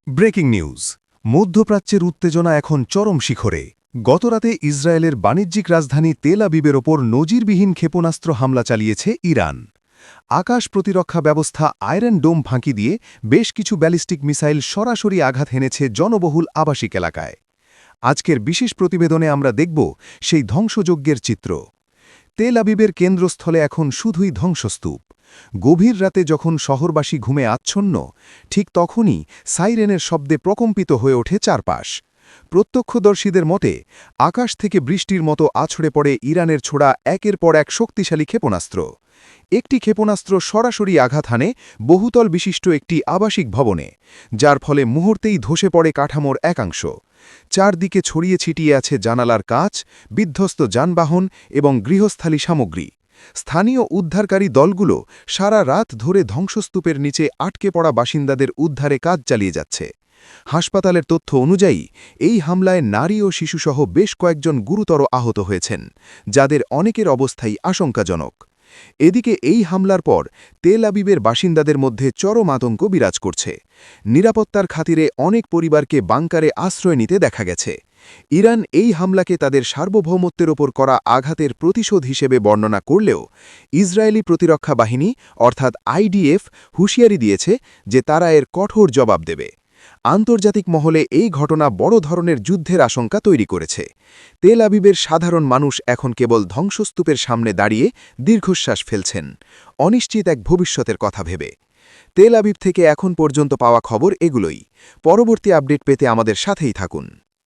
Breaking news. মধ্যপ্রাচ্যের উত্তেজনা এখন চরম শিখরে। গতরাতে ইসরায়েলের বাণিজ্যিক রাজধানী তেল আবিবের ওপর নজিরবিহীন ক্ষেপণাস্ত্র হামলা চালিয়েছে ইরান। আকাশ প্রতিরক্ষা ব্যবস্থা আয়রন ডোম ফাঁকি দিয়ে বেশ কিছু ব্যালিস্টিক মিসাইল সরাসরি আঘাত হেনেছে জনবহুল আবাসিক এলাকায়। আজকের বিশেষ প্রতিবেদনে আমরা দেখব সেই ধ্বংসযজ্ঞের চিত্র। তেল আবিবের কেন্দ্রস্থলে এখন শুধুই ধ্বংসস্তূপ। গভীর রাতে যখন শহরবাসী ঘুমে আচ্ছন্ন, ঠিক তখনই সাইরেনের শব্দে প্রকম্পিত হয়ে ওঠে চারপাশ। প্রত্যক্ষদর্শীদের মতে আকাশ থেকে বৃষ্টির মতো আছড়ে পড়ে ইরানের ছোড়া একের পর এক শক্তিশালী ক্ষেপণাস্ত্র। একটি ক্ষেপণাস্ত্র সরাসরি আঘাত হানে বহুতল বিশিষ্ট একটি আবাসিক ভবনে, যার ফলে মুহূর্তেই ধসে পড়ে কাঠামোর একাংশ। চারদিকে ছড়িয়ে ছিটিয়ে আছে জানালার কাচ, বিধ্বস্ত যানবাহন এবং গৃহস্থালী সামগ্রী। স্থানীয় উদ্ধারকারী দলগুলো সারা রাত ধরে ধ্বংসস্তূপের নিচে আটকে পড়া বাসিন্দাদের উদ্ধারে কাজ চালিয়ে যাচ্ছে। হাসপাতালের তথ্য অনুযায়ী এই হামলায় নারী ও শিশুসহ বেশ কয়েকজন গুরুতর আহত হয়েছেন, যাদের অনেকের অবস্থাই আশঙ্কাজনক। এদিকে এই হামলার পর তেল আবিবের বাসিন্দাদের মধ্যে চরম আতঙ্ক বিরাজ করছে। নিরাপত্তার খাতিরে অনেক পরিবারকে বাংকারে আশ্রয় নিতে দেখা গেছে। ইরান এই হামলাকে তাদের সার্বভৌমত্বের ওপর করা আঘাতের প্রতিশোধ হিসেবে বর্ণনা করলেও ইসরায়েলি প্রতিরক্ষা বাহিনী অর্থাৎ আইডিএফ হুঁশিয়ারি দিয়েছে যে তারা এর কঠোর জবাব দেবে। আন্তর্জাতিক মহলে এই ঘটনা বড় ধরনের যুদ্ধের আশঙ্কা তৈরি করেছে। তেল আবিবের সাধারণ মানুষ এখন কেবল ধ্বংসস্তূপের সামনে দাঁড়িয়ে দীর্ঘশ্বাস ফেলছেন, অনিশ্চিত এক ভবিষ্যতের কথা ভেবে। তেল আবিব থেকে এখন পর্যন্ত পাওয়া খবর এগুলোই। পরবর্তী আপডেট পেতে আমাদের সাথেই থাকুন।